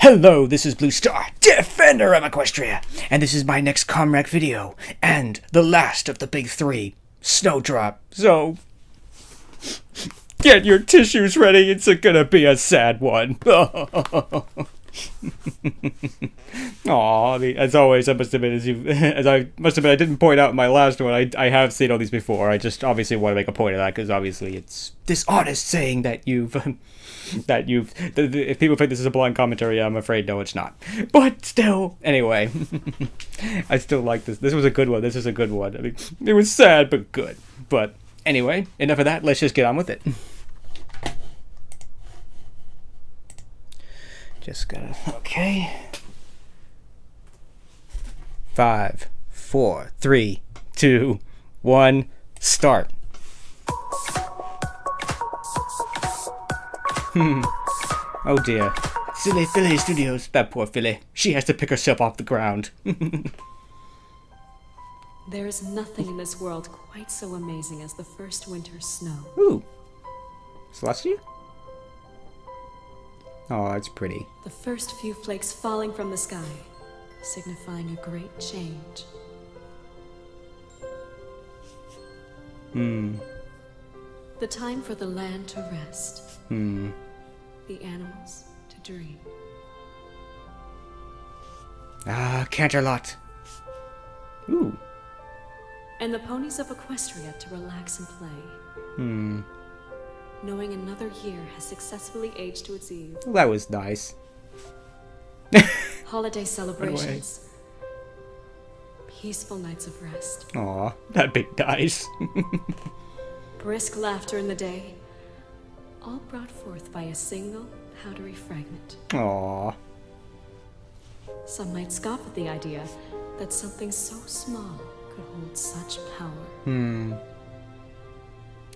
Hello, this is Blue Star, Defender of Equestria, and this is my next Comrade video, and the last of the big three, Snowdrop. So, get your tissues ready, it's gonna be a sad one. Aw, as always, I didn't point out in my last one, I have seen all these before. I just obviously want to make a point of that, because obviously it's dishonest saying that if people think this is a blind commentary, I'm afraid no, it's not. But still, anyway, I still like this. This was a good one. This is a good one. I mean, it was sad, but good. But anyway, enough of that. Let's just get on with it. Just gotta, okay. 5, 4, 3, 2, 1, start. Oh dear. Silly Philly Studios. That poor Philly. She has to pick herself off the ground. There is nothing in this world quite so amazing as the first winter's snow. Ooh. Celestia? Oh, that's pretty. The first few flakes falling from the sky, signifying a great change. The time for the land to rest. The animals to dream. Ah, Canterlot. Ooh. And the ponies of Equestria to relax and play. Knowing another year has successfully aged to its eve. Well, that was nice. Holiday celebrations. Peaceful nights of rest. Aw, that big dice. Brisk laughter in the day. All brought forth by a single powdery fragment. Aw. Some might scoff at the idea that something so small could hold such power.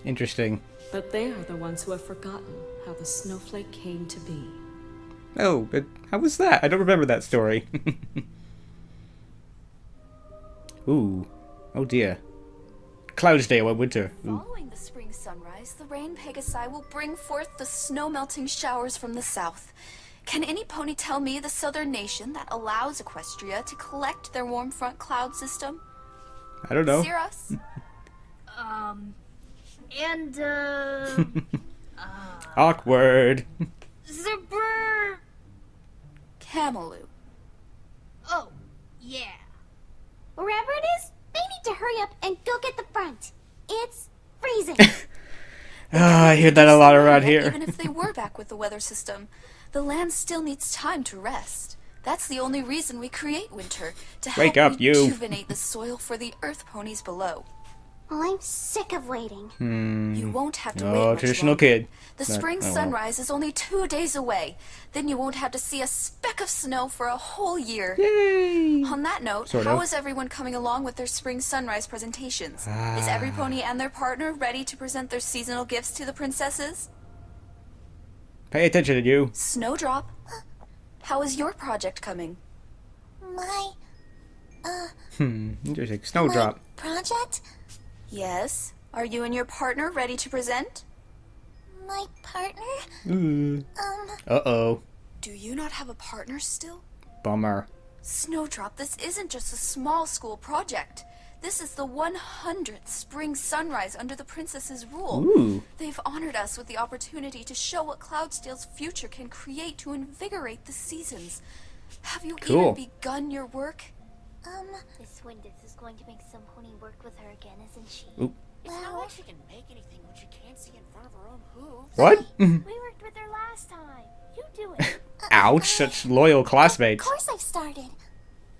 Interesting. But they are the ones who have forgotten how the snowflake came to be. Oh, but how was that? I don't remember that story. Ooh. Oh dear. Cloudsdale in winter. Ooh. Following the spring sunrise, the rain Pegasi will bring forth the snow-melting showers from the south. Can any pony tell me the southern nation that allows Equestria to collect their warm front cloud system? I don't know. Cirrus? Awkward. Zebra. Cameloo. Oh, yeah. Wherever it is, they need to hurry up and go get the front. It's freezing. I hear that a lot around here. Even if they were back with the weather system, the land still needs time to rest. That's the only reason we create winter, to help Wake up, you. rejuvenate the soil for the earth ponies below. Well, I'm sick of waiting. You won't have to wait Oh, much traditional longer. kid. The spring well. sunrise is only 2 days away. Then you won't have to see a speck of snow for a whole year. Yay! On that note, Sort how of. is everyone coming along with their spring sunrise presentations? Is every pony and their partner ready to present their seasonal gifts to the princesses? Pay attention to you. Snowdrop, how is your project coming? My Interesting. Snowdrop. project? Yes. Are you and your partner ready to present? My partner? Uh-oh. Do you not have a partner still? Bummer. Snowdrop, this isn't just a small school project. This is the 100th spring sunrise under the princess's rule. Ooh. They've honored us with the opportunity to show what Cloudsdale's future can create to invigorate the seasons. Have you Cool. even begun your work? This Windus is going to make some pony work with her again, isn't she? Oop. It's not like she can make anything when she can't see in front of her own hooves. What? We worked with her last time. You do it. Ouch, such loyal classmates. Of course I've started.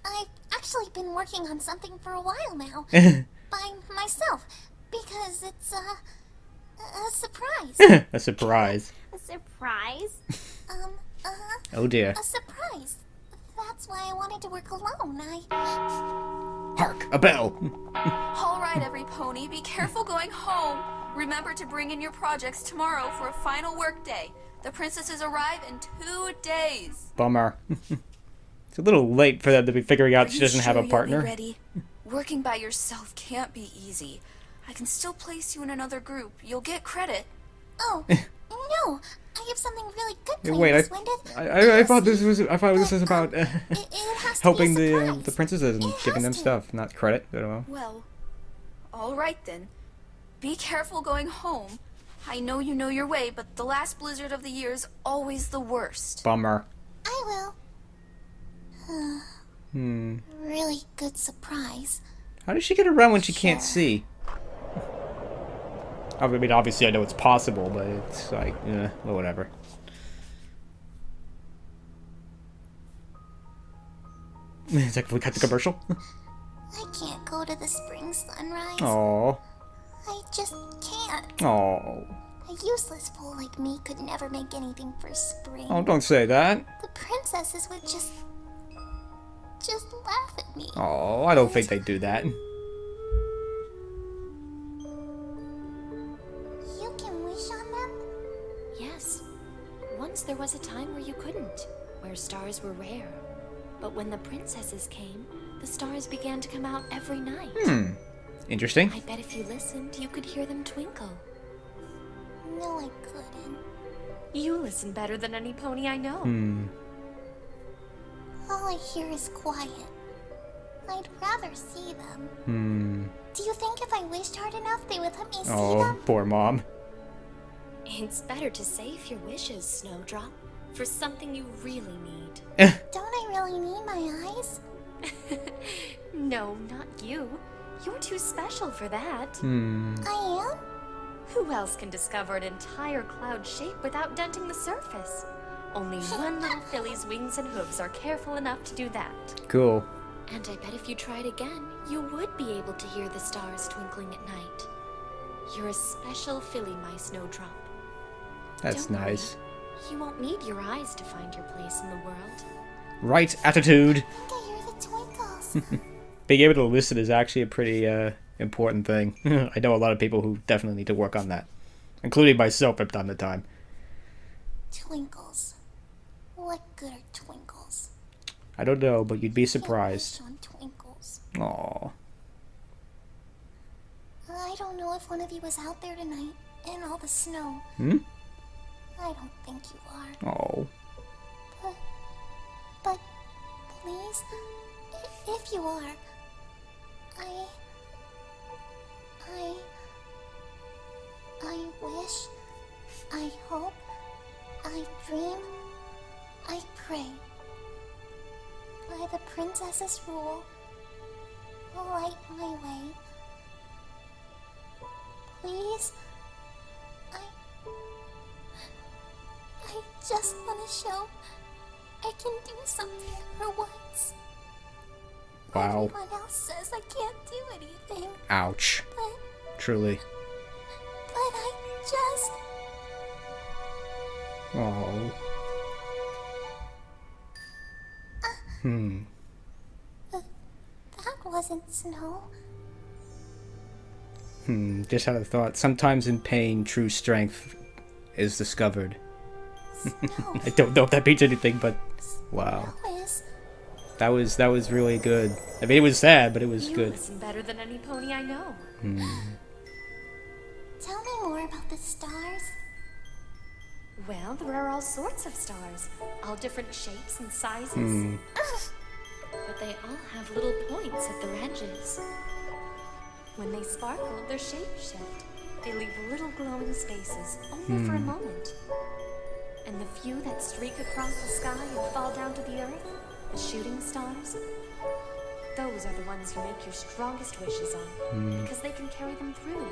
I've actually been working on something for a while now. By myself. Because it's, a surprise. A surprise. A surprise? Oh dear. A surprise. That's why I wanted to work alone. Hark, a bell. All right, every pony, be careful going home. Remember to bring in your projects tomorrow for a final work day. The princesses arrive in 2 days. Bummer. It's a little late for them to be figuring out Are she you doesn't have sure a you'll be partner. ready? Working by yourself can't be easy. I can still place you in another group. You'll get credit. Oh, no. I have something really good Hey, planned, wait, Miss Wendith. I thought this was about It has to helping be a the surprise. princesses and It giving them has to. stuff, not credit. I don't know. Well, all right then. Be careful going home. I know you know your way, but the last blizzard of the year is always the worst. Bummer. I will. Really good surprise. How does she get around when she can't see? I mean, obviously I know it's possible, but it's like, well, whatever. It's like we cut the commercial. I can't go to the spring sunrise. Oh, I just can't. oh, A useless fool like me could never make anything for spring. oh! Don't say that. The princesses would just laugh at me. Oh, I don't think they do that. You can wish on them? Yes. Once there was a time where you couldn't, where stars were rare. But when the princesses came, the stars began to come out every night. Interesting. I bet if you listened, you could hear them twinkle. No, I couldn't. You listen better than any pony I know. All I hear is quiet. I'd rather see them. Do you think if I wished hard enough, they would let me see Oh, them? poor mom. It's better to save your wishes, Snowdrop, for something you really need. Don't I really need my eyes? No, not you. You're too special for that. I am? Who else can discover an entire cloud shape without denting the surface? Only one little filly's wings and hooves are careful enough to do that. Cool. And I bet if you tried again, you would be able to hear the stars twinkling at night. You're a special filly, my Snowdrop. That's Don't worry. nice. You won't need your eyes to find your place in the world. Right attitude. I think I hear the twinkles. Being able to listen is actually a pretty important thing. I know a lot of people who definitely need to work on that, including myself from time to time. Twinkles. What good are twinkles? I don't know, but you'd be Can't surprised. wish on twinkles. Aw. I don't know if one of you was out there tonight in all the snow. I don't think you are. Oh. But please, if you are, I wish, I hope, I dream, I pray. By the princess's rule, light my way. Please, I just want to show I can do something for once. Wow. Everyone else says I can't do anything, Ouch. but Truly. I just... Oh. That wasn't snow. Just had a thought. Sometimes in pain, true strength is discovered. Snow I don't know if that means anything, but wow. is... That was really good. I mean, it was sad, but it was You good. listen better than any pony I know. Tell me more about the stars. Well, there are all sorts of stars, all different shapes and sizes. But they all have little points at their edges. When they sparkle, their shape shift. They leave little glowing spaces, only for a moment. And the few that streak across the sky and fall down to the earth, the shooting stars, those are the ones you make your strongest wishes on, because they can carry them through.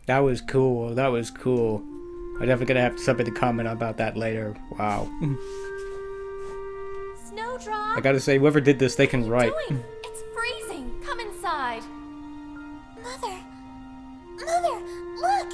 That was cool. That was cool. I'm definitely gonna have something to comment about that later. Wow. Snowdrop! I gotta say, whoever did this, they can write. Doing? It's freezing! Come inside! Mother! Mother! Look!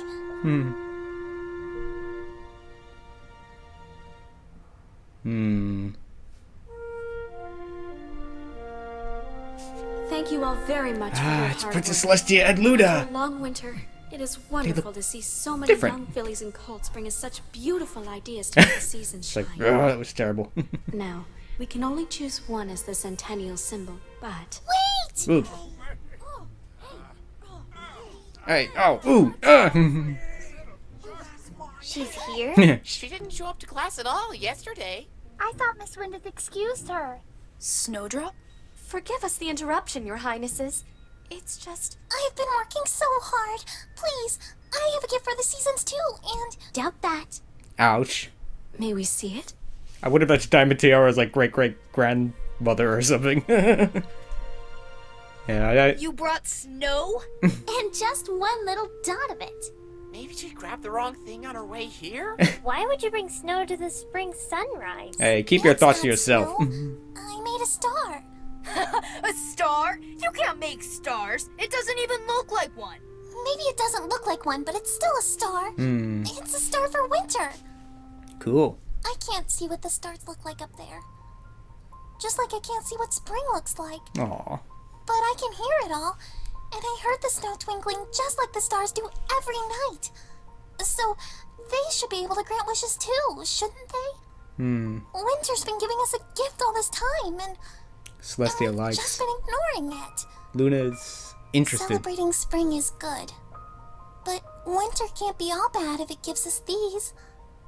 Thank you all very much for your It's hard Princess work. Celestia and After Luda. a long winter, it is wonderful to see so many different. young fillies and colts bring us such beautiful ideas to make the season It's shine. like, oh, that was terrible. Now, we can only choose one as the centennial symbol, but Wait! Ooh. Hey, oh, ooh, She's here? She didn't show up to class at all yesterday. I thought Miss Windeth excused her. Snowdrop? Forgive us the interruption, Your Highnesses. It's just... I've been working so hard. Please, I have a gift for the seasons too, and... Doubt that. Ouch. May we see it? I would have bet Diamond Tiara's like great-great-grandmother or something. Yeah, You brought snow? And just one little dot of it. Maybe she grabbed the wrong thing on her way here? Why would you bring snow to the spring sunrise? Hey, keep your That's thoughts to not yourself. snow. I made a star. A star? You can't make stars. It doesn't even look like one. Maybe it doesn't look like one, but it's still a star. It's a star for winter. Cool. I can't see what the stars look like up there. Just like I can't see what spring looks like. Aw. But I can hear it all. And I heard the snow twinkling just like the stars do every night. So they should be able to grant wishes too, shouldn't they? Winter's been giving us a gift all this time, and Celestia I've likes. just been ignoring it. Luna's interested. Celebrating spring is good. But winter can't be all bad if it gives us these.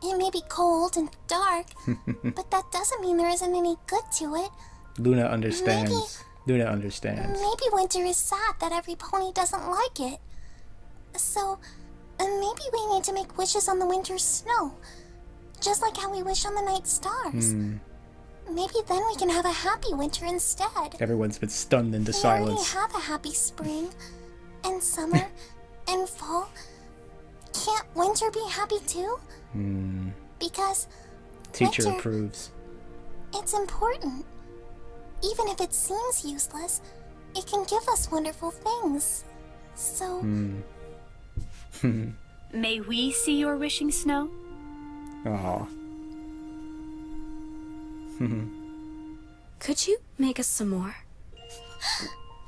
It may be cold and dark, but that doesn't mean there isn't any good to it. Luna understands. Luna understands. Maybe winter is sad that every pony doesn't like it. So, maybe we need to make wishes on the winter's snow. Just like how we wish on the night stars. Maybe then we can have a happy winter instead. Everyone's been stunned into We already silence. have a happy spring, and summer, and fall. Can't winter be happy too? Because Teacher winter, approves. it's important. Even if it seems useless, it can give us wonderful things. So, May we see your wishing snow? Aw. Could you make us some more?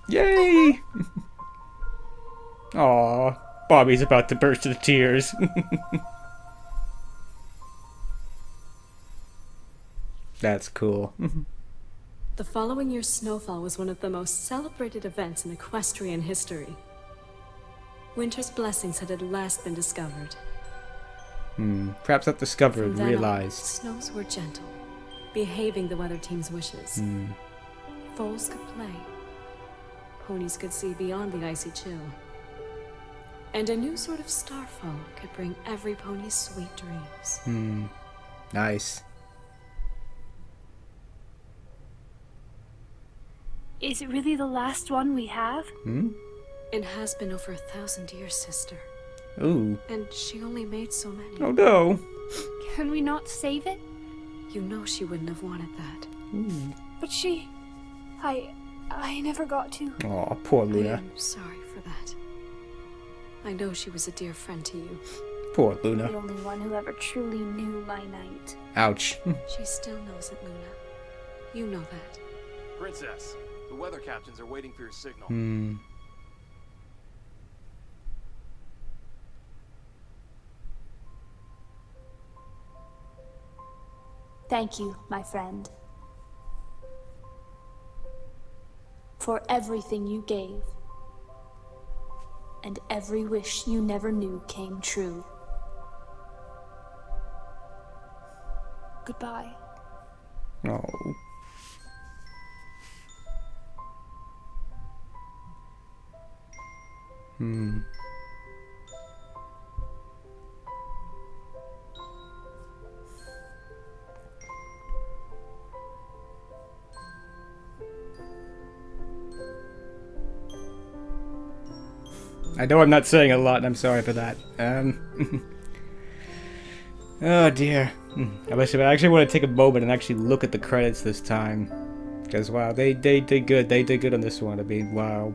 Yay! Aw. Bobby's about to burst into tears. That's cool. The following year's snowfall was one of the most celebrated events in equestrian history. Winter's blessings had at last been discovered. Perhaps not discovered, From then on, realized. snows were gentle, behaving the weather team's wishes. Foals could play. Ponies could see beyond the icy chill. And a new sort of starfall could bring every pony sweet dreams. Nice. Is it really the last one we have? It has been over 1,000 years, sister. Ooh. And she only made so many. Oh no. Can we not save it? You know she wouldn't have wanted that. But she... I never got to. Aw, poor I Luna. am sorry for that. I know she was a dear friend to you. Poor The Luna. only one who ever truly knew my night. Ouch. She still knows it, Luna. You know that. Princess, the weather captains are waiting for your signal. Thank you, my friend. For everything you gave. And every wish you never knew came true. Goodbye. Oh. I know I'm not saying a lot, and I'm sorry for that. Oh dear. I actually want to take a moment and actually look at the credits this time. Because, wow, they did good. They did good on this one. I mean, wow.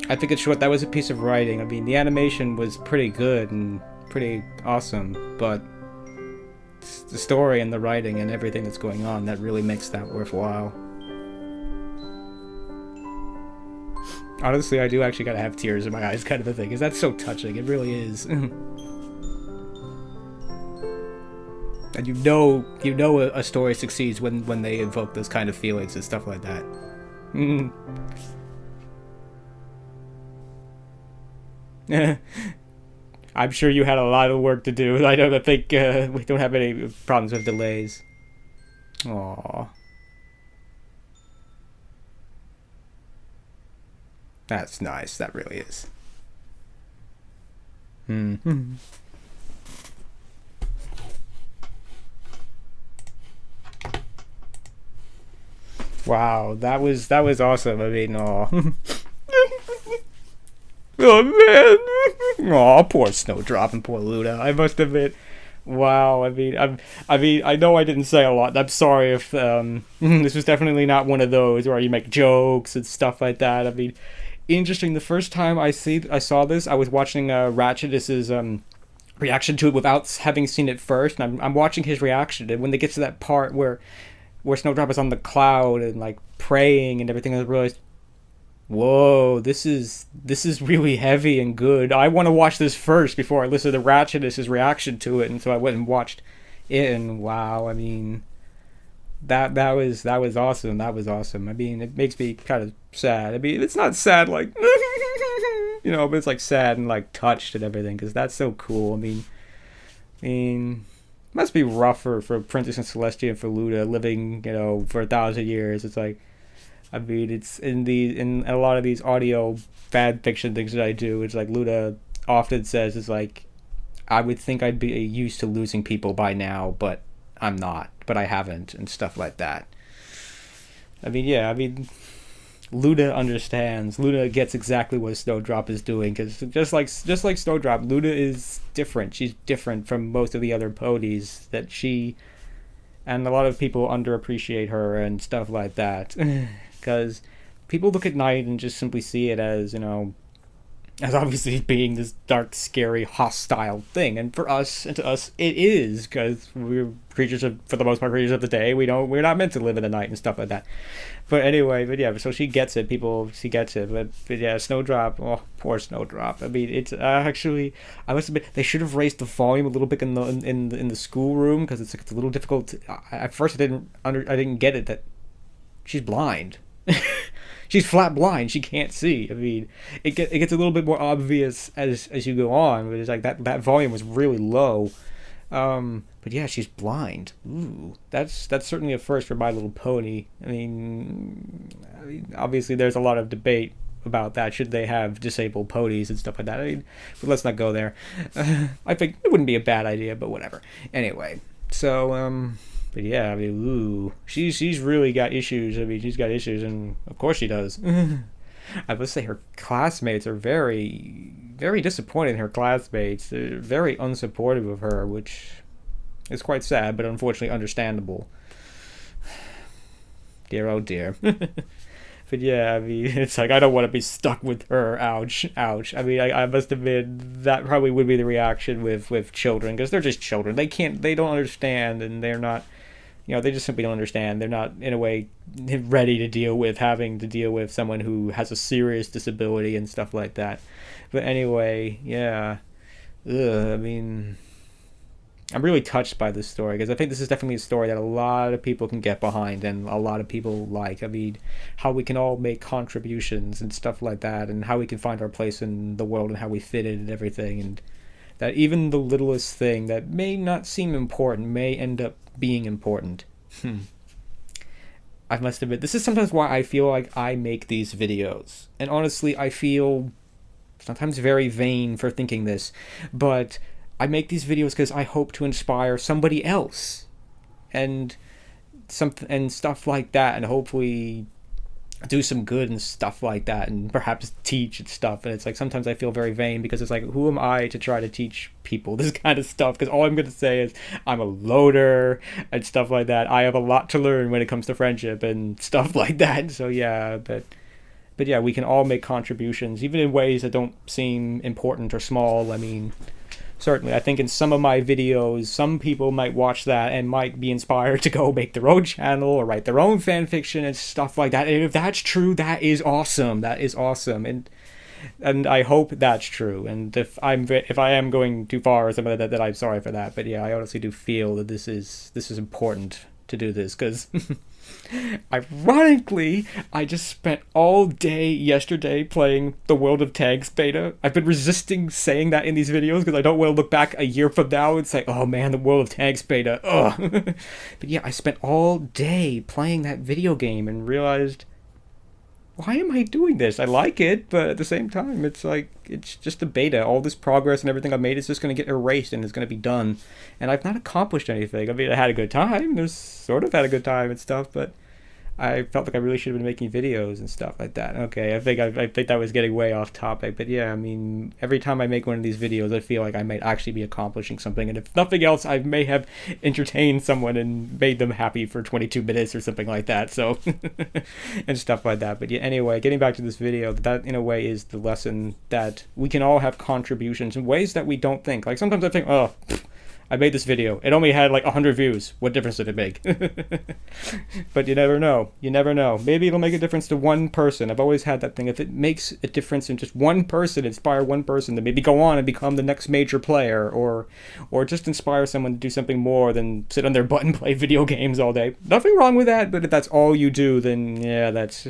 I think it's short. That was a piece of writing. I mean, the animation was pretty good and pretty awesome. But the story and the writing and everything that's going on, that really makes that worthwhile. Honestly, I do actually gotta have tears in my eyes kind of a thing. Because that's so touching. It really is. And you know a story succeeds when they evoke those kind of feelings and stuff like that. I'm sure you had a lot of work to do. I don't think we don't have any problems with delays. Aww. That's nice. That really is. Wow, that was awesome. I mean, oh. Oh man. Oh, poor Snowdrop and poor Luna. I must admit. Wow, I mean, I know I didn't say a lot. I'm sorry if this was definitely not one of those where you make jokes and stuff like that. I mean, interesting. The first time I saw this, I was watching Ratchetus's reaction to it without having seen it first, and I'm watching his reaction. And when they get to that part where Snowdrop is on the cloud and like praying and everything, I realized, whoa, this is really heavy and good. I want to watch this first before I listen to Ratchetus's reaction to it, and so I went and watched it. And wow, I mean, that was awesome. That was awesome. I mean, it makes me kind of sad. I mean, it's not sad like but it's like sad and like touched and everything, because that's so cool. I mean, it must be rougher for Princess and Celestia and for Luna living, for 1,000 years. It's like, I mean, it's in a lot of these audio fan fiction things that I do, it's like Luna often says, it's like, I would think I'd be used to losing people by now, but I'm not, but I haven't, and stuff like that. I mean, Luna understands. Luna gets exactly what Snowdrop is doing, because just like Snowdrop, Luna is different. She's different from most of the other ponies and a lot of people underappreciate her and stuff like that, because people look at Night and just simply see it as, as obviously being this dark, scary, hostile thing. And to us, it is, because we're for the most part, creatures of the day. We're not meant to live in the night and stuff like that. But anyway, so she gets it. She gets it. But yeah, Snowdrop. Oh, poor Snowdrop. I mean, it's actually, I must admit, they should have raised the volume a little bit in the schoolroom, because it's a little difficult. At first, I didn't get it that she's blind. She's flat blind. She can't see. I mean, it gets a little bit more obvious as you go on, but it's like that volume was really low. But yeah, she's blind. Ooh, that's certainly a first for My Little Pony. I mean, obviously there's a lot of debate about that. Should they have disabled ponies and stuff like that? I mean, but let's not go there. I think it wouldn't be a bad idea, but whatever. Anyway, so but yeah, I mean, ooh, she's really got issues. I mean, she's got issues, and of course she does. I must say her classmates are very, very disappointed in her classmates. They're very unsupportive of her, which is quite sad, but unfortunately understandable. Dear, oh dear. But yeah, I mean, it's like, I don't want to be stuck with her. Ouch, ouch. I mean, I must admit, that probably would be the reaction with children, because they're just children. They don't understand, and they're not, they just simply don't understand. They're not, in a way, ready to having to deal with someone who has a serious disability and stuff like that. But anyway, yeah. I mean, I'm really touched by this story, because I think this is definitely a story that a lot of people can get behind and a lot of people like. I mean, how we can all make contributions and stuff like that, and how we can find our place in the world and how we fit in and everything, and that even the littlest thing that may not seem important may end up being important. I must admit, this is sometimes why I feel like I make these videos. And honestly, I feel sometimes very vain for thinking this, but I make these videos because I hope to inspire somebody else and stuff like that, and hopefully do some good and stuff like that, and perhaps teach and stuff. And it's like, sometimes I feel very vain, because it's like, who am I to try to teach people this kind of stuff? Because all I'm going to say is I'm a loader and stuff like that. I have a lot to learn when it comes to friendship and stuff like that. So yeah, but yeah, we can all make contributions, even in ways that don't seem important or small. I mean, certainly, I think in some of my videos, some people might watch that and might be inspired to go make their own channel or write their own fan fiction and stuff like that. And if that's true, that is awesome. That is awesome. And I hope that's true. And if I am going too far or something like that, I'm sorry for that. But yeah, I honestly do feel that this is important to do this, because Ironically, I just spent all day yesterday playing the World of Tanks beta. I've been resisting saying that in these videos because I don't want to look back a year from now and say, oh man, the World of Tanks beta, ugh. But yeah, I spent all day playing that video game and realized, why am I doing this? I like it, but at the same time, it's like, it's just a beta. All this progress and everything I've made is just going to get erased and it's going to be done. And I've not accomplished anything. I mean, I had a good time. There's sort of had a good time and stuff, but I felt like I really should have been making videos and stuff like that. Okay, I think that was getting way off topic, but yeah, I mean, every time I make one of these videos, I feel like I might actually be accomplishing something, and if nothing else, I may have entertained someone and made them happy for 22 minutes or something like that, so, and stuff like that. But yeah, anyway, getting back to this video, that in a way is the lesson that we can all have contributions in ways that we don't think. Like, sometimes I think, oh, I made this video. It only had like 100 views. What difference did it make? But you never know. You never know. Maybe it'll make a difference to one person. I've always had that thing. If it makes a difference in just one person, inspire one person to maybe go on and become the next major player, or just inspire someone to do something more than sit on their butt and play video games all day. Nothing wrong with that, but if that's all you do, then yeah, that's...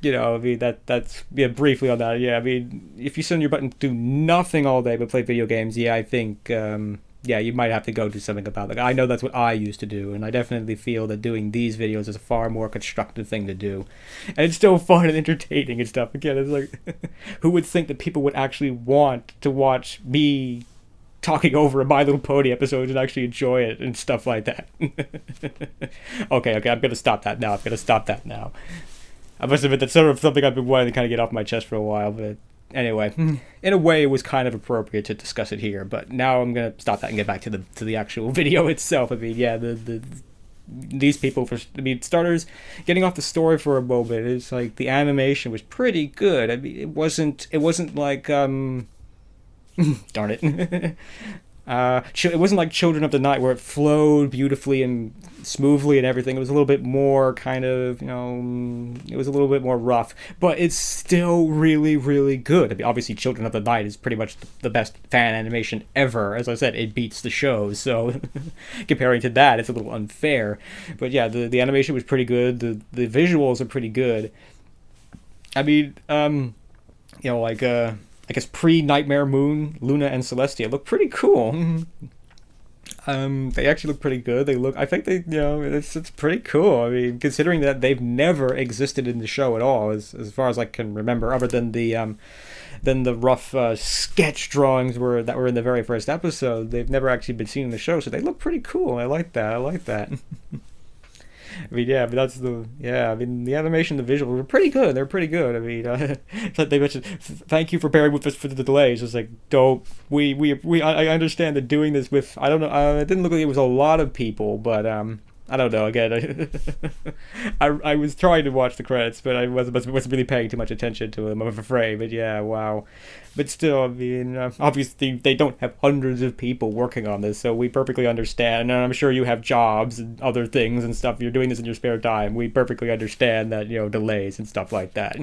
You know, I mean, that's yeah, briefly on that. Yeah, I mean, if you sit on your butt and do nothing all day but play video games, yeah, I think, yeah, you might have to go do something about it. I know that's what I used to do, and I definitely feel that doing these videos is a far more constructive thing to do. And it's still fun and entertaining and stuff. Again, it's like, who would think that people would actually want to watch me talking over a My Little Pony episode and actually enjoy it and stuff like that? Okay, I'm gonna stop that now. I must admit that's sort of something I've been wanting to kind of get off my chest for a while, but anyway, in a way it was kind of appropriate to discuss it here, but now I'm going to stop that and get back to the actual video itself. I mean, yeah, these people, starters, getting off the story for a moment, it's like the animation was pretty good. I mean, it wasn't like, darn it. It wasn't like Children of the Night where it flowed beautifully and smoothly and everything. It was a little bit more kind of, you know, it was a little bit more rough, but it's still really, really good. I mean, obviously Children of the Night is pretty much the best fan animation ever. As I said, it beats the show, so comparing to that, it's a little unfair. But yeah, the animation was pretty good. The visuals are pretty good. I mean, you know, like, I guess pre-Nightmare Moon, Luna and Celestia look pretty cool. They actually look pretty good. I think they, you know, it's pretty cool. I mean, considering that they've never existed in the show at all, as far as I can remember, other than the rough sketch drawings that were in the very first episode. They've never actually been seen in the show, so they look pretty cool. I like that. I mean, yeah, but I mean, the animation, the visuals were pretty good. They're pretty good. I mean, it's like they mentioned, thank you for bearing with us for the delays. It's like, I understand that doing this with, I don't know, it didn't look like it was a lot of people, but, I don't know, again, I was trying to watch the credits, but I wasn't really paying too much attention to them, I'm afraid, but yeah, wow. But still, I mean, obviously they don't have hundreds of people working on this, so we perfectly understand, and I'm sure you have jobs and other things and stuff, you're doing this in your spare time, we perfectly understand that, you know, delays and stuff like that.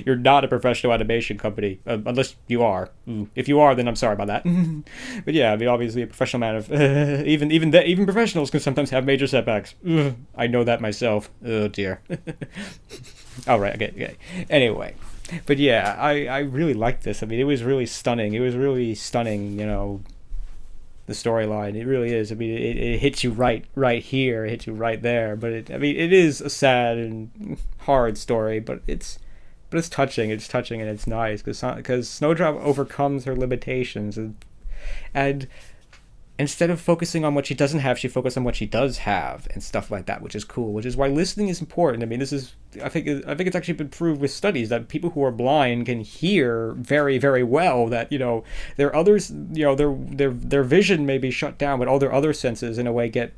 You're not a professional animation company, unless you are. If you are, then I'm sorry about that. But yeah, I mean, obviously a professional man of, even professionals can sometimes have major setbacks. I know that myself. Oh dear. Alright, okay. Anyway. But yeah, I really liked this. I mean, it was really stunning. You know, the storyline. It really is. I mean, it hits you right here. It hits you right there. But it is a sad and hard story, but it's touching. It's touching and it's nice because Snowdrop overcomes her limitations and instead of focusing on what she doesn't have, she focuses on what she does have and stuff like that, which is cool, which is why listening is important. I mean, I think it's actually been proved with studies that people who are blind can hear very, very well, that, you know, their others, you know, their vision may be shut down, but all their other senses in a way get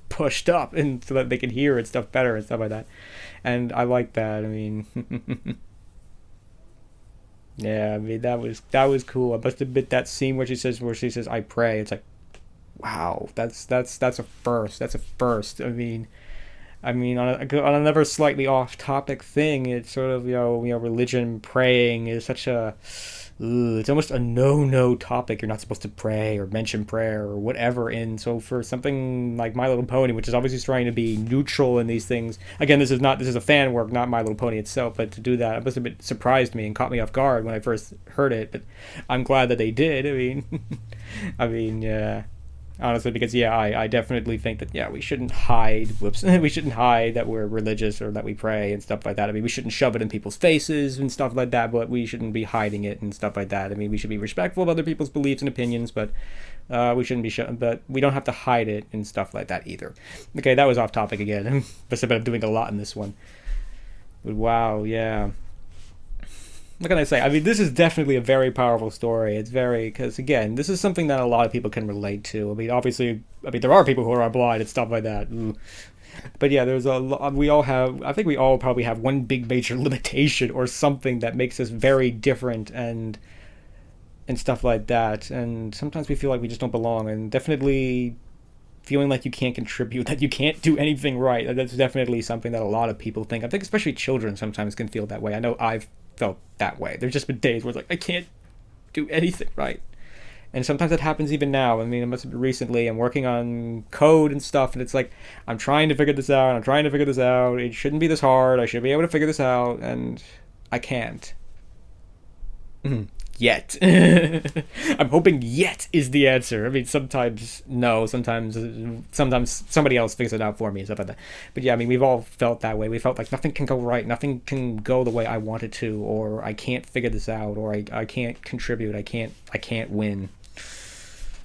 pushed up and so that they can hear and stuff better and stuff like that. And I like that. I mean, yeah, I mean, that was cool. I must admit that scene where she says I pray, it's like, wow, that's a first. That's a first. I mean, on another slightly off-topic thing, it's sort of, you know, religion praying is such a it's almost a no topic. You're not supposed to pray or mention prayer or whatever. And so for something like My Little Pony, which is obviously trying to be neutral in these things, again, this is a fan work, not My Little Pony itself, but to do that, it must have been surprised me and caught me off guard when I first heard it. But I'm glad that they did. Yeah. Honestly, because I definitely think that we shouldn't hide. We shouldn't hide that we're religious or that we pray and stuff like that. I mean, we shouldn't shove it in people's faces and stuff like that. But we shouldn't be hiding it and stuff like that. I mean, we should be respectful of other people's beliefs and opinions, but we shouldn't be. But we don't have to hide it and stuff like that either. Okay, that was off topic again. But I'm doing a lot in this one. But wow, yeah. What can I say? I mean, this is definitely a very powerful story. It's because, again, this is something that a lot of people can relate to. I mean, obviously, there are people who are blind and stuff like that. Ooh. But yeah, there's I think we all probably have one big major limitation or something that makes us very different and stuff like that. And sometimes we feel like we just don't belong, and definitely feeling like you can't contribute, that you can't do anything right. That's definitely something that a lot of people think. I think especially children sometimes can feel that way. I know I've felt that way. There's just been days where it's like, I can't do anything right. And sometimes it happens even now. I mean, it must have been recently. I'm working on code and stuff, and it's like, I'm trying to figure this out. It shouldn't be this hard. I should be able to figure this out, and I can't. Yet. I'm hoping yet is the answer. I mean, sometimes no, sometimes somebody else figures it out for me and stuff like that. But yeah, I mean, we've all felt that way. We felt like nothing can go right, nothing can go the way I want it to, or I can't figure this out, or I can't contribute, I can't win.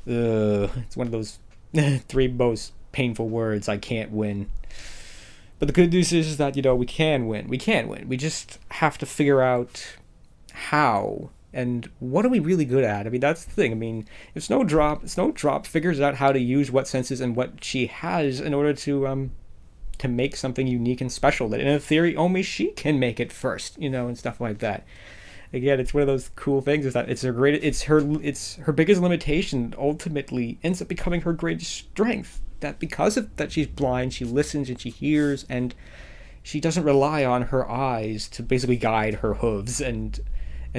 It's one of those three most painful words, I can't win. But the good news is that, we can win. We just have to figure out how. And what are we really good at? I mean, that's the thing. I mean, if Snowdrop figures out how to use what senses and what she has in order to make something unique and special, that in theory only she can make it first, and stuff like that. Again, it's one of those cool things is that it's her biggest limitation ultimately ends up becoming her greatest strength. That because of that she's blind, she listens and she hears, and she doesn't rely on her eyes to basically guide her hooves and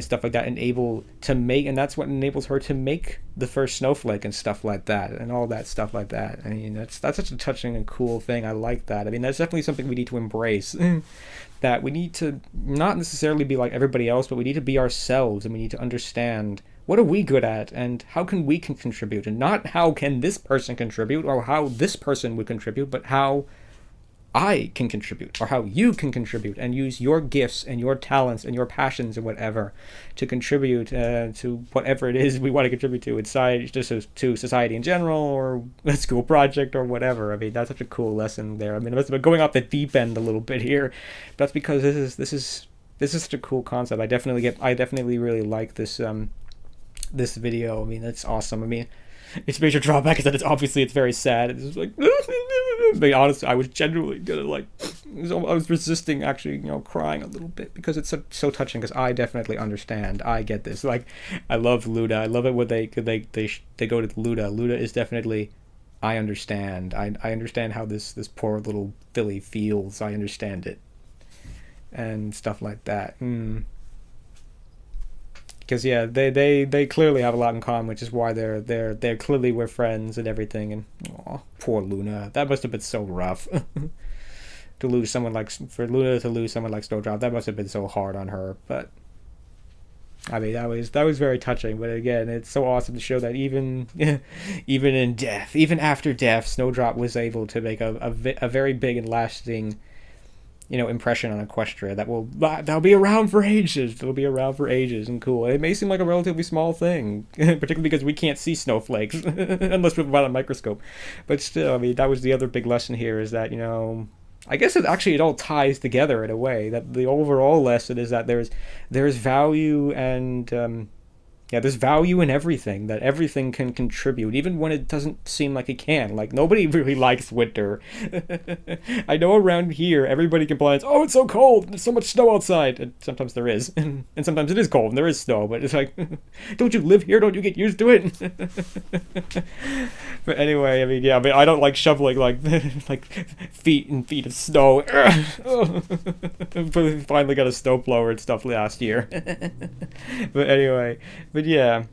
stuff like that, and that's what enables her to make the first snowflake and stuff like that, and all that stuff like that. I mean, that's such a touching and cool thing. I like that. I mean, that's definitely something we need to embrace. That we need to not necessarily be like everybody else, but we need to be ourselves, and we need to understand what are we good at, and how can we contribute, and not how can this person contribute, or how this person would contribute, but how I can contribute, or how you can contribute, and use your gifts and your talents and your passions and whatever to contribute to whatever it is we want to contribute to inside, just to society in general, or a school project, or whatever. I mean, that's such a cool lesson there. I mean, I'm going off the deep end a little bit here, but that's because this is such a cool concept. I definitely really like this this video. I mean, that's awesome. I mean, its major drawback is that it's very sad. It's like, but honestly, I was genuinely I was resisting actually, crying a little bit, because it's so touching. Because I definitely understand. I get this. Like, I love Luda. I love it when they go to Luda. Luda is definitely. I understand. I understand how this poor little filly feels. I understand it, and stuff like that. Because they clearly have a lot in common, which is why they're clearly we're friends and everything. And poor Luna, that must have been so rough. For Luna to lose someone like Snowdrop, that must have been so hard on her. But I mean, that was very touching. But again, it's so awesome to show that even in death, even after death, Snowdrop was able to make a very big and lasting impression on Equestria that'll be around for ages. It'll be around for ages and cool. It may seem like a relatively small thing, particularly because we can't see snowflakes unless we've got a microscope. But still, I mean, that was the other big lesson here, is that, I guess it all ties together in a way. That the overall lesson is that there's value and there's value in everything, that everything can contribute, even when it doesn't seem like it can. Like, nobody really likes winter. I know around here, everybody complains, oh, it's so cold, there's so much snow outside. And sometimes there is. And sometimes it is cold and there is snow, but it's like, don't you live here? Don't you get used to it? But anyway, I mean, yeah, I mean, I don't like shoveling like like feet and feet of snow. Finally got a snowblower and stuff last year. But anyway, but yeah.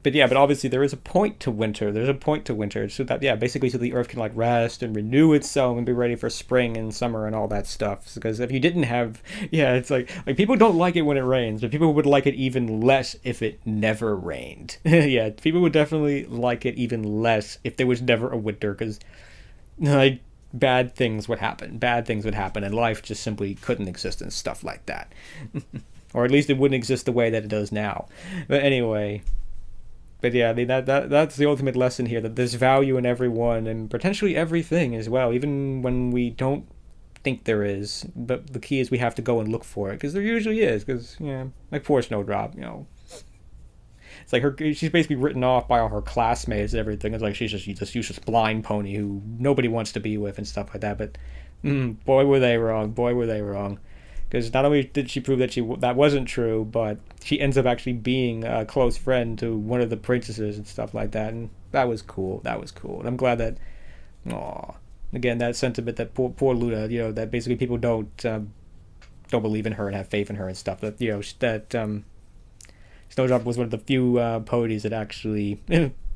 But obviously there is a point to winter. There's a point to winter, so that, yeah, basically so the Earth can like rest and renew itself and be ready for spring and summer and all that stuff. Because if you didn't have, yeah, it's like people don't like it when it rains, but people would like it even less if it never rained. Yeah, people would definitely like it even less if there was never a winter, because like bad things would happen. Bad things would happen, and life just simply couldn't exist and stuff like that. Or at least it wouldn't exist the way that it does now. But anyway. But yeah, I mean, that's the ultimate lesson here, that there's value in everyone and potentially everything as well, even when we don't think there is. But the key is we have to go and look for it, because there usually is, because, yeah, like poor Snowdrop, you know. It's like she's basically written off by all her classmates and everything. It's like she's just a useless blind pony who nobody wants to be with and stuff like that. But boy, were they wrong. Boy, were they wrong. Because not only did she prove that that wasn't true, but she ends up actually being a close friend to one of the princesses and stuff like that, and that was cool. That was cool, and I'm glad that, again, that sentiment that poor Luna, you know, that basically people don't believe in her and have faith in her and stuff. That, you know, that Snowdrop was one of the few ponies that actually.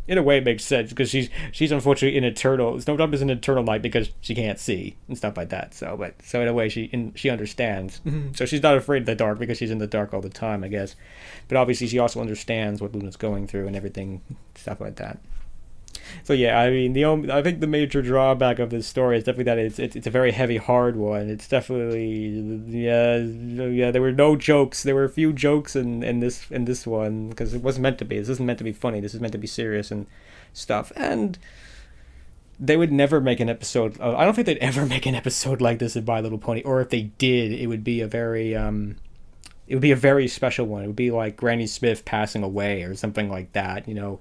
In a way, it makes sense, because she's unfortunately an eternal. Snowdrop is an eternal night because she can't see and stuff like that. So in a way, she understands. So she's not afraid of the dark because she's in the dark all the time, I guess. But obviously, she also understands what Luna's going through and everything, stuff like that. So yeah, I mean, I think the major drawback of this story is definitely that it's a very heavy, hard one. It's definitely, yeah. There were no jokes. There were a few jokes in this one, because it wasn't meant to be. This isn't meant to be funny. This is meant to be serious and stuff. And they would never make an episode. I don't think they'd ever make an episode like this in My Little Pony. Or if they did, it would be a very special one. It would be like Granny Smith passing away or something like that, you know.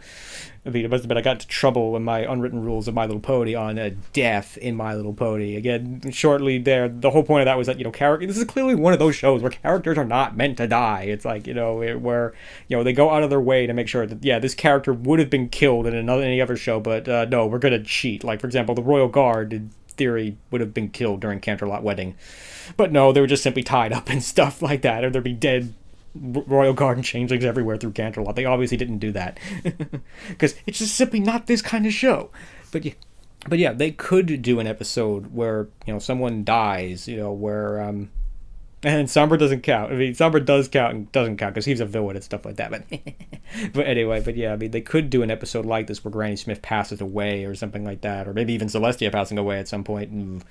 I mean, it must have been I got into trouble in my unwritten rules of My Little Pony on a death in My Little Pony. Again, shortly there, the whole point of that was that, you know, this is clearly one of those shows where characters are not meant to die. It's like, you know, where, you know, they go out of their way to make sure that, yeah, this character would have been killed in any other show, but no, we're going to cheat. Like, for example, the Royal Guard, in theory, would have been killed during Canterlot Wedding. But no, they were just simply tied up and stuff like that, or there'd be dead Royal Guard and changelings everywhere through Canterlot. They obviously didn't do that, because it's just simply not this kind of show. But yeah, they could do an episode where, you know, someone dies, you know, where and Sombra doesn't count. I mean, Sombra does count and doesn't count because he's a villain and stuff like that. But anyway, but yeah, I mean, they could do an episode like this where Granny Smith passes away or something like that, or maybe even Celestia passing away at some point.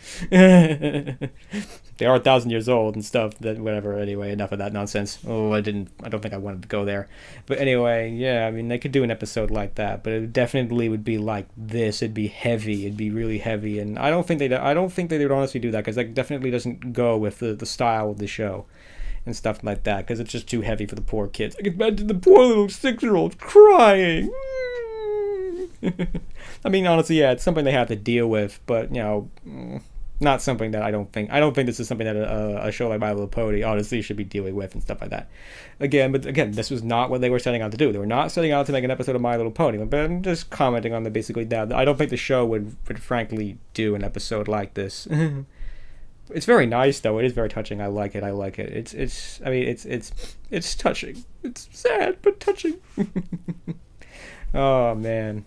They are 1,000 years old and stuff. That whatever. Anyway, enough of that nonsense. I don't think I wanted to go there. But anyway, yeah, I mean, they could do an episode like that, but it definitely would be like this. It'd be heavy. It'd be really heavy, and I don't think they would honestly do that, because that definitely doesn't go with the style of the show and stuff like that, because it's just too heavy for the poor kids. I can imagine the poor little 6-year-old crying. I mean, honestly, yeah, it's something they have to deal with, but, you know, not something that I don't think this is something that a show like My Little Pony honestly should be dealing with and stuff like that. But again, this was not what they were setting out to do. They were not setting out to make an episode of My Little Pony, but I'm just commenting on basically that. I don't think the show would frankly do an episode like this. It's very nice, though. It is very touching. I like it. It's touching. It's sad, but touching. Oh, man.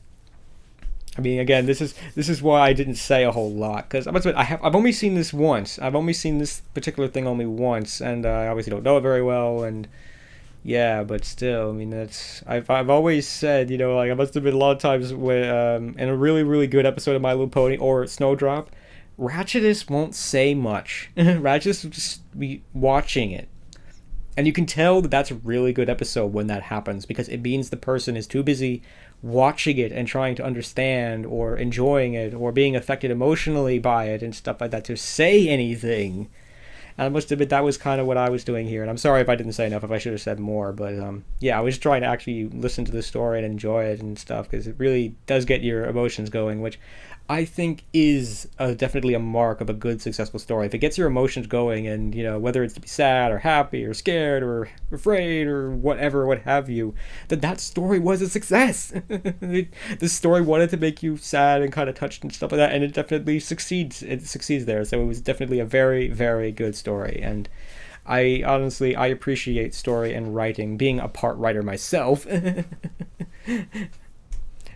I mean, again, this is why I didn't say a whole lot, because I've only seen this once. I've only seen this particular thing only once, and I obviously don't know it very well, and yeah, but still, I mean, I've always said, you know, like, I must have been a lot of times when in a really, really good episode of My Little Pony or Snowdrop, Ratchetus won't say much. Ratchetus will just be watching it. And you can tell that that's a really good episode when that happens, because it means the person is too busy watching it and trying to understand or enjoying it or being affected emotionally by it and stuff like that to say anything. And I must admit that was kind of what I was doing here. And I'm sorry if I didn't say enough, if I should have said more. But yeah, I was trying to actually listen to the story and enjoy it and stuff, because it really does get your emotions going, which I think is definitely a mark of a good, successful story. If it gets your emotions going, and whether it's to be sad or happy or scared or afraid or whatever, what have you, that story was a success. The story wanted to make you sad and kind of touched and stuff like that, and it definitely succeeds. It succeeds there. So it was definitely a very, very good story, and I honestly appreciate story and writing, being a part writer myself.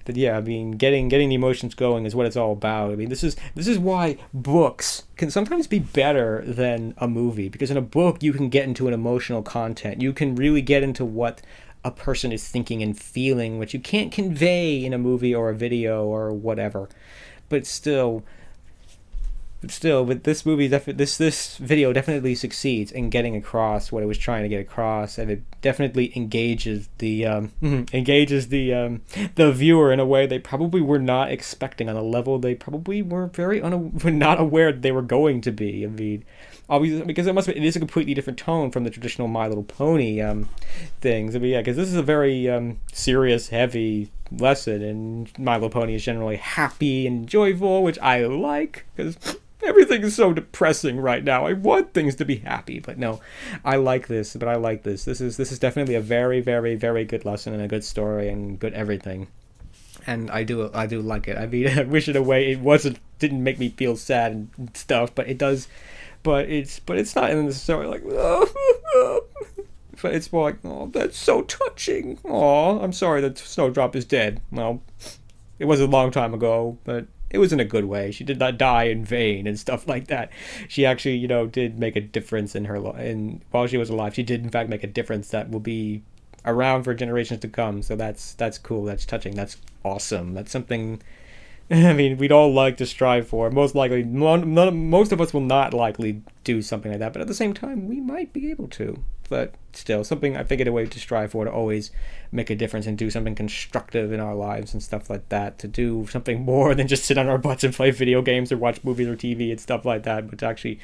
That yeah, I mean, getting the emotions going is what it's all about. I mean, this is why books can sometimes be better than a movie, because in a book you can get into an emotional content. You can really get into what a person is thinking and feeling, which you can't convey in a movie or a video or whatever. But still, with this movie, this video definitely succeeds in getting across what it was trying to get across, and it definitely engages the the viewer in a way they probably were not expecting, on a level they probably were were not aware they were going to be. I mean, obviously, because it is a completely different tone from the traditional My Little Pony things. I mean, yeah, because this is a very serious, heavy lesson, and My Little Pony is generally happy and joyful, which I like, because everything is so depressing right now. I want things to be happy, but no, I like this. This is definitely a very, very, very good lesson and a good story and good everything. And I do like it. I mean, I wish in a way it didn't make me feel sad and stuff, but it does. But it's not necessarily like, oh, but it's more like, oh, that's so touching. Oh, I'm sorry that Snowdrop is dead. Well, it was a long time ago, but it was in a good way. She did not die in vain and stuff like that. She actually, did make a difference in her while she was alive. She did in fact make a difference that will be around for generations to come. So that's cool. That's touching. That's awesome. That's something. I mean, we'd all like to strive for. Most likely, most of us will not likely do something like that. But at the same time, we might be able to. But still, something I figured a way to strive for, to always make a difference and do something constructive in our lives and stuff like that. To do something more than just sit on our butts and play video games or watch movies or TV and stuff like that, but to actually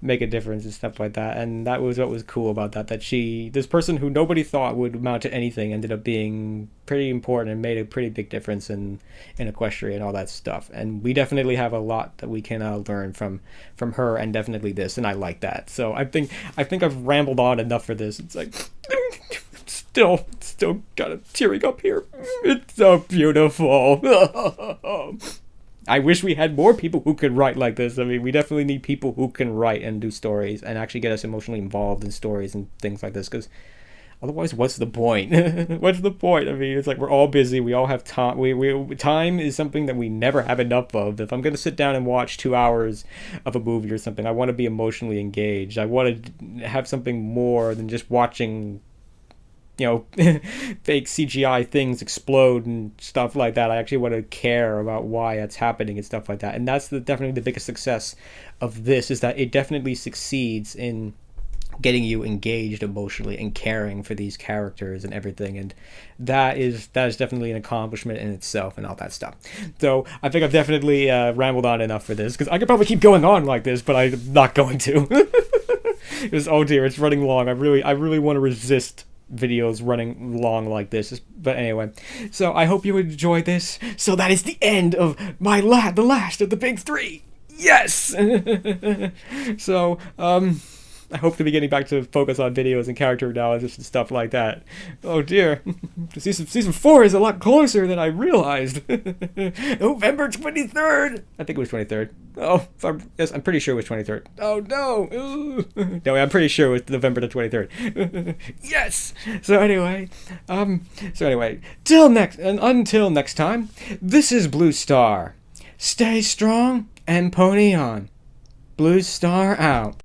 make a difference and stuff like that. And that was what was cool about that. That this person who nobody thought would amount to anything, ended up being pretty important and made a pretty big difference in Equestria and all that stuff. And we definitely have a lot that we can learn from her, and definitely this. And I like that. So I think I've rambled on enough for this. It's like still kind of tearing up here. It's so beautiful. I wish we had more people who could write like this. I mean, we definitely need people who can write and do stories and actually get us emotionally involved in stories and things like this, because otherwise, what's the point? What's the point? I mean, it's like we're all busy. We all have time. Time is something that we never have enough of. If I'm going to sit down and watch 2 hours of a movie or something, I want to be emotionally engaged. I want to have something more than just watching fake CGI things explode and stuff like that. I actually want to care about why that's happening and stuff like that. And that's definitely the biggest success of this, is that it definitely succeeds in getting you engaged emotionally and caring for these characters and everything. And that is definitely an accomplishment in itself and all that stuff. So I think I've definitely rambled on enough for this, because I could probably keep going on like this, but I'm not going to. Because, oh dear, it's running long. I really want to resist videos running long like this, but anyway, so I hope you enjoyed this. So that is the end of the last of the big three. Yes. So I hope to be getting back to focus on videos and character analysis and stuff like that. Oh dear, season 4 is a lot closer than I realized. November 23rd. I think it was 23rd. Oh, yes, I'm pretty sure it was 23rd. Oh no. Ooh. No, I'm pretty sure it was November the 23rd. Yes. So anyway, until next time, this is Blue Star. Stay strong and pony on. Blue Star out.